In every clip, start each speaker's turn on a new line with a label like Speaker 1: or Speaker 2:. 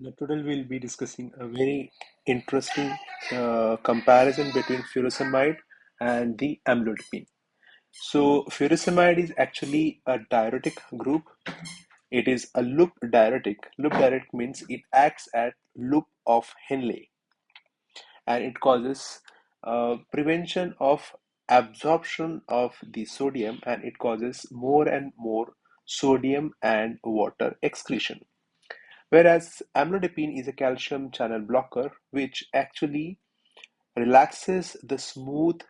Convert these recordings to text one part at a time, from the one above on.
Speaker 1: Now, today we'll be discussing a very interesting comparison between furosemide and the amlodipine. So, furosemide is actually a diuretic group. It is a loop diuretic. Loop diuretic means it acts at loop of Henle, and it causes prevention of absorption of the sodium, and it causes more and more sodium and water excretion. Whereas amlodipine is a calcium channel blocker, which actually relaxes the smooth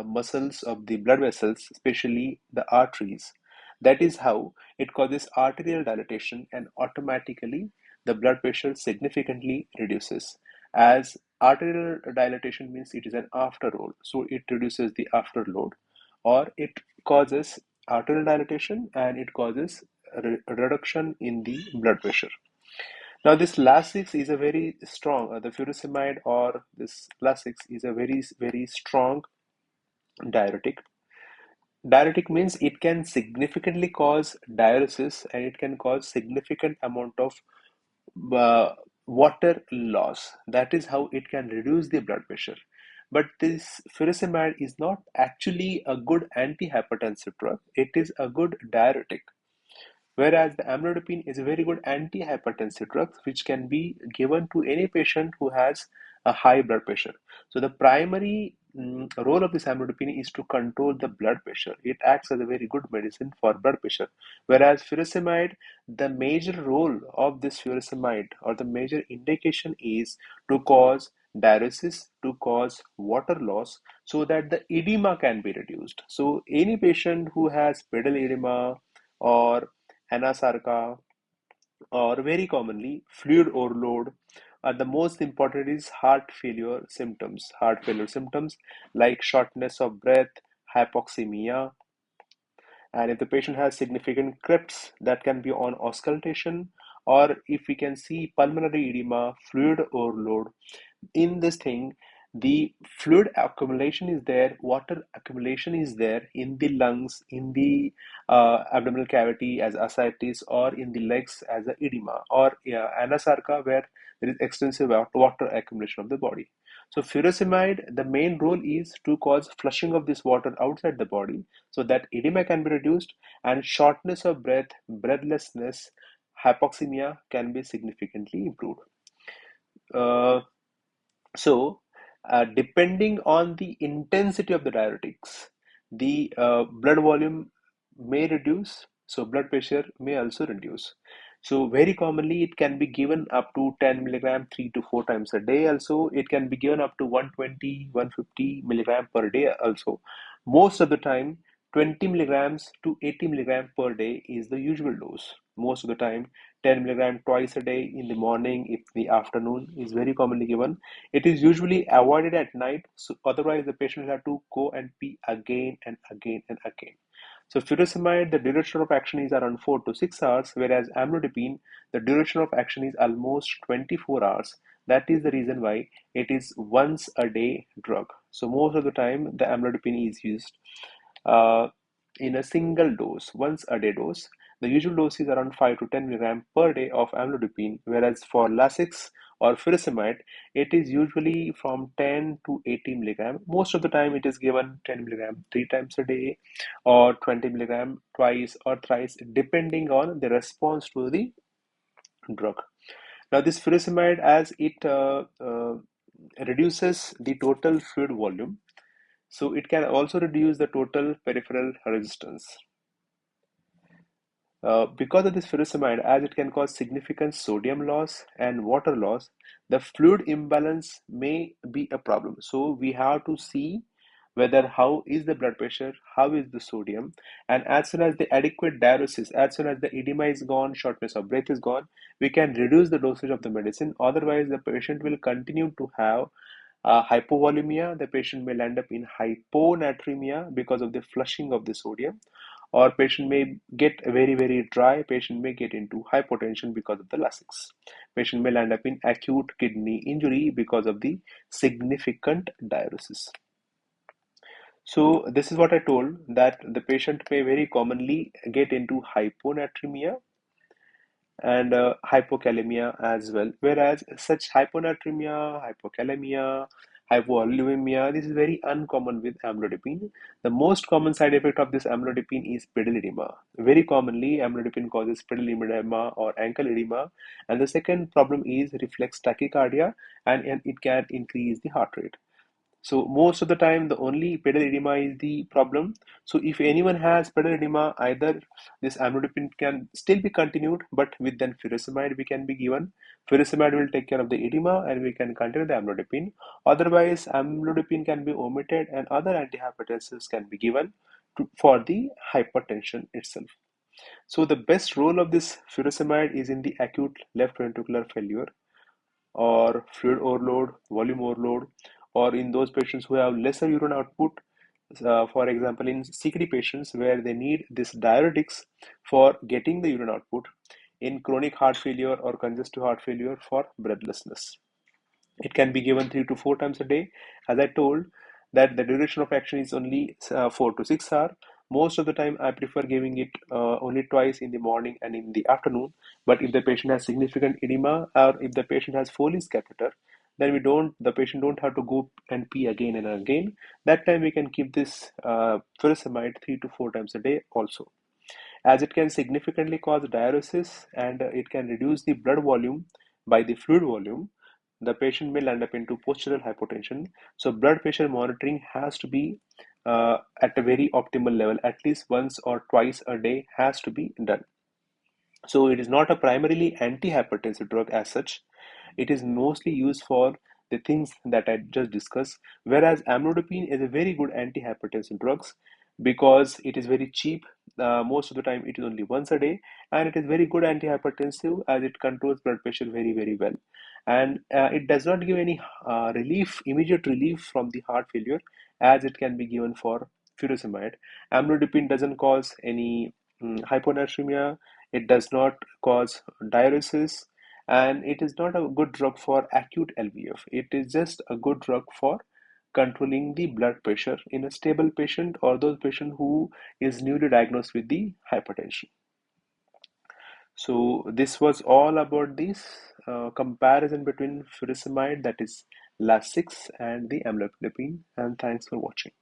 Speaker 1: muscles of the blood vessels, especially the arteries. That is how it causes arterial dilatation, and automatically the blood pressure significantly reduces. As arterial dilatation means it is an afterload, so it reduces the afterload, or it causes arterial dilatation and it causes reduction in the blood pressure. Now, this Lasix is a very strong, the furosemide or this Lasix is a very strong diuretic. Diuretic means it can significantly cause diuresis, and it can cause significant amount of uh, water loss. That is how it can reduce the blood pressure. But this furosemide is not actually a good antihypertensive drug. It is a good diuretic. Whereas the amlodipine is a very good antihypertensive drug which can be given to any patient who has a high blood pressure. So the primary role of this amlodipine is to control the blood pressure. It acts as a very good medicine for blood pressure. Whereas furosemide, the major role of this furosemide or the major indication is to cause diuresis, to cause water loss so that the edema can be reduced. So any patient who has pedal edema or anasarca, or very commonly fluid overload. The most important is heart failure symptoms. Heart failure symptoms like shortness of breath, hypoxemia, and if the patient has significant crypts, that can be on auscultation, or if we can see pulmonary edema, fluid overload. In this thing, the fluid accumulation is there, water accumulation is there in the lungs, in the abdominal cavity as ascites, or in the legs as a edema, or anasarca where there is extensive water accumulation of the body. So furosemide, the main role is to cause flushing of this water outside the body so that edema can be reduced, and shortness of breath, breathlessness, hypoxemia can be significantly improved. Uh, Depending on the intensity of the diuretics, the blood volume may reduce, so blood pressure may also reduce. So, very commonly, it can be given up to 10 milligram 3 to 4 times a day. Also, it can be given up to 120, 150 milligram per day. Also, most of the time, 20 milligrams to 80 milligram per day is the usual dose. Most of the time, 10 milligram twice a day in the morning, if the afternoon is very commonly given. It is usually avoided at night, so otherwise the patient will have to go and pee again and again and again. So furosemide, the duration of action is around 4 to 6 hours, whereas amlodipine, the duration of action is almost 24 hours. That is the reason why it is once a day drug. So most of the time the amlodipine is used uh, in a single dose, once a day dose. The usual dose is around 5 to 10 milligram per day of amlodipine, whereas for Lasix or furosemide, it is usually from 10 to 80 milligram. Most of the time, it is given 10 milligram 3 times a day, or 20 milligram twice or thrice, depending on the response to the drug. Now, this furosemide, as it reduces the total fluid volume, so it can also reduce the total peripheral resistance. Because of this furosemide, as it can cause significant sodium loss and water loss, the fluid imbalance may be a problem. So we have to see whether how is the blood pressure, how is the sodium, and as soon as the adequate diuresis, as soon as the edema is gone, shortness of breath is gone, we can reduce the dosage of the medicine. Otherwise, the patient will continue to have hypovolemia. The patient may end up in hyponatremia because of the flushing of the sodium, or patient may get very dry. Patient may get into hypotension because of the Lasix. Patient may end up in acute kidney injury because of the significant diuresis. So this is what I told, that the patient may very commonly get into hyponatremia, and hypokalemia as well. Whereas such hyponatremia, hypokalemia, hypoalbuminemia, this is very uncommon with amlodipine. The most common side effect of this amlodipine is pedal edema. Very commonly, amlodipine causes pedal edema or ankle edema, and the second problem is reflex tachycardia, and it can increase the heart rate. So most of the time, the only pedal edema is the problem. So if anyone has pedal edema, either this amlodipine can still be continued, but with then furosemide we can be given. Furosemide will take care of the edema, and we can continue the amlodipine. Otherwise, amlodipine can be omitted, and other antihypertensives can be given for the hypertension itself. So the best role of this furosemide is in the acute left ventricular failure, or fluid overload, volume overload, or in those patients who have lesser urine output, for example, in CKD patients where they need this diuretics for getting the urine output, in chronic heart failure or congestive heart failure for breathlessness. It can be given 3 to 4 times a day. As I told, that the duration of action is only 4 to 6 hours. Most of the time, I prefer giving it only twice in the morning and in the afternoon. But if the patient has significant edema, or if the patient has Foley's catheter, then the patient don't have to go and pee again and again. That time we can keep this furosemide 3 to 4 times a day also, as it can significantly cause diuresis, and it can reduce the blood volume by the fluid volume. The patient may land up into postural hypotension. So blood pressure monitoring has to be at a very optimal level. At least once or twice a day has to be done. So it is not a primarily antihypertensive drug as such. It is mostly used for the things that I just discussed. Whereas amlodipine is a very good antihypertensive drugs because it is very cheap. Most of the time, it is only once a day, and it is very good antihypertensive as it controls blood pressure very, very well. And it does not give any immediate relief from the heart failure, as it can be given for furosemide. Amlodipine doesn't cause any hyponatremia. It does not cause diuresis, and it is not a good drug for acute LVF. It is just a good drug for controlling the blood pressure in a stable patient, or those patient who is newly diagnosed with the hypertension. So this was all about this comparison between furosemide, that is Lasix, and the amlodipine. And thanks for watching.